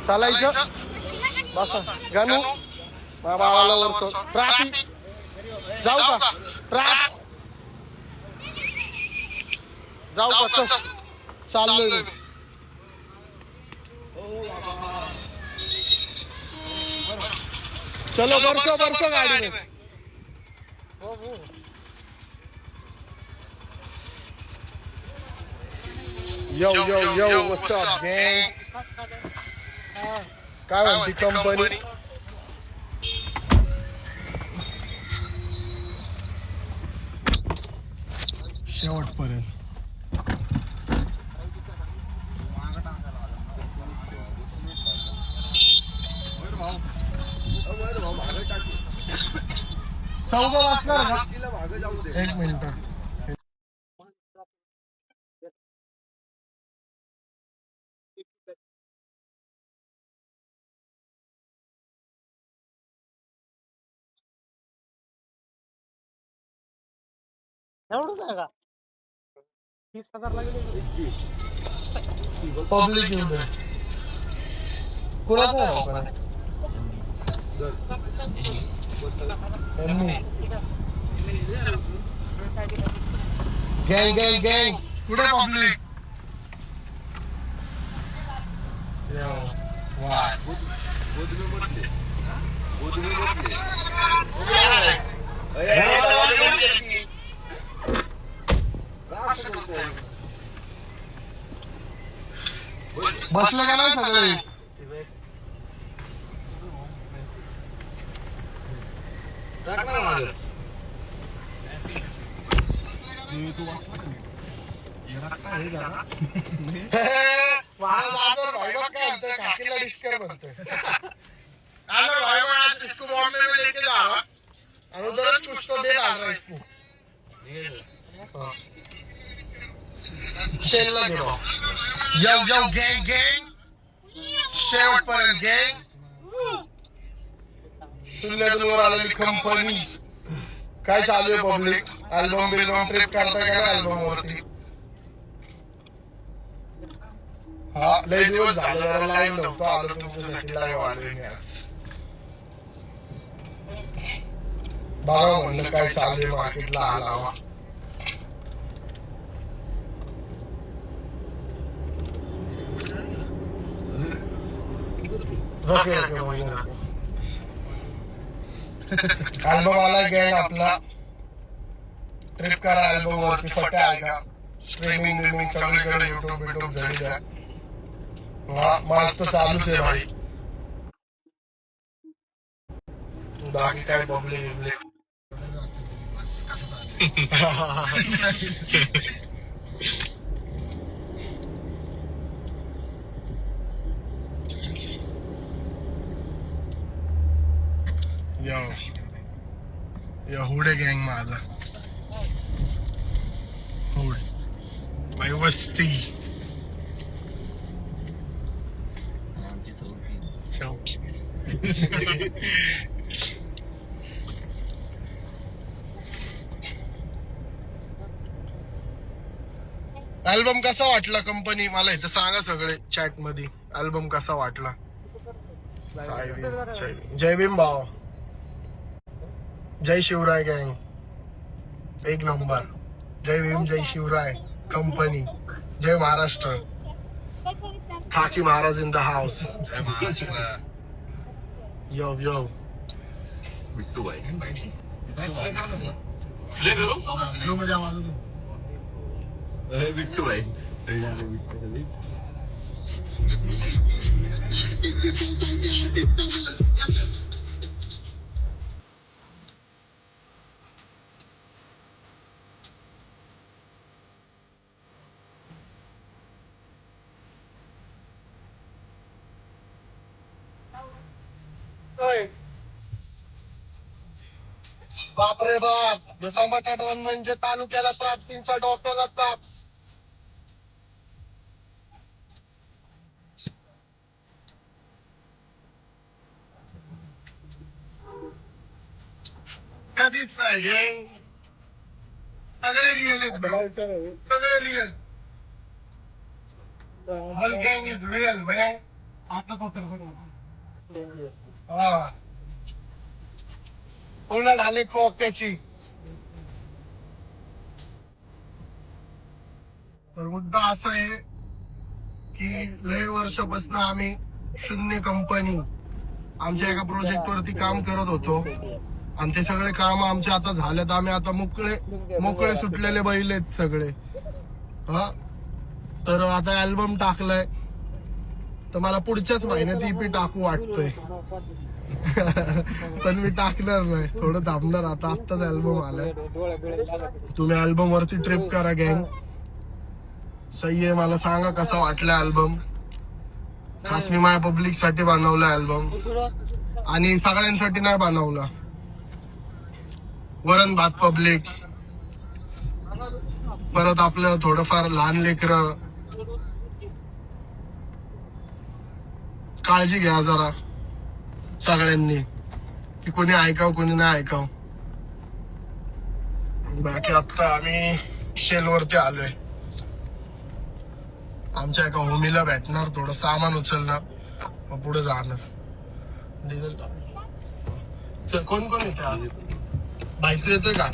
चालायचं बसा गणू बाळाला वर्ष ट्रॅफिक जाऊ का ट्रॅफ जाऊ का चाललोय मी चलो बरसो बरसो गाडी में यो यो यो व्हाट्स अप गँग काय म्हणती कंपनी शेवटपर्यंत चौघ वाजणार का एक मिनिट एवढं आहे का 30,000 लागले पब्लिक येऊन कुणाचा आहे गँग गँग गँग कुठे पब्लिक बसले का नाही सगळे इसको बॉम्बे में लेके जा रहा और उधर कुछ तो दे डाल रहा इसको शेलला दे रहा यो यो गैंग गैंग शेवट पर गैंग सुनल्यावर आलेली कंपनी काय चालू आहे पब्लिक अल्बम बिल्बम ट्रिप करताय का अल्बम वरती हा लय दिवस झाले जरा लाईव्ह नव्हतो आलो तुमच्यासाठी लाईव्ह आलोय मी आज बघा म्हणलं काय चालू आहे मार्केटला आलावा अल्बम आला गँग आपला ट्रिप करा अल्बम वरती फट्या आहे का स्ट्रीमिंग सगळीकडे युट्यूब झाली आहे मस्त चालूच आहे भाई बाकी काय पब्लिक या हुडे गँग माझा हुड भाई वस्ती अल्बम कसा वाटला कंपनी मला इथं सांगा सगळे चॅट मध्ये अल्बम कसा वाटला जय भीम भाव जय शिवराय गँग एक नंबर जय भीम जय शिवराय कंपनी जय महाराष्ट्र खाकी महाराज इन द हाउस यो यो बिट्टू भाई बिट्टू भाई बापरे बाप बटाटवण म्हणजे तालुक्याला सात डॉक्टरला ताप कधीच नाही सगळे रिअल सगळे रिअल रिअल हा. पूर्ण ढाली कोक त्याची. तर मुद्दा असा आहे की लय वर्षापासून आम्ही शून्य कंपनी आमच्या एका प्रोजेक्ट वरती काम करत होतो आणि ते सगळे काम आमचे आता झालेत. आम्ही आता मोकळे मोकळे सुटलेले बैल आहेत सगळे. हा, तर आता अल्बम टाकलाय, तर मला पुढच्याच महिन्यात ईपी टाकू वाटतोय. पण मी टाकणार नाही, थोडं थांबणार आता. आत्ताच अल्बम आलाय. तुम्ही अल्बम वरती ट्रिप करा गँग. सही आहे. मला सांगा कसा वाटला अल्बम. खास मी माझ्या पब्लिक साठी बनवला अल्बम आणि सगळ्यांसाठी नाही बनवला. वरण भात पब्लिक, परत आपलं थोडंफार लहान लेकरं, काळजी घ्या जरा सगळ्यांनी, की कोणी ऐकाव कोणी नाही ऐकाव. बाकी आता आम्ही शेल वरती आलोय. आमच्या एका होमीला भेटणार, थोडं सामान उचलणार, मग पुढे जाणार. डिझेल कोण कोण येते? बाईक येतोय का?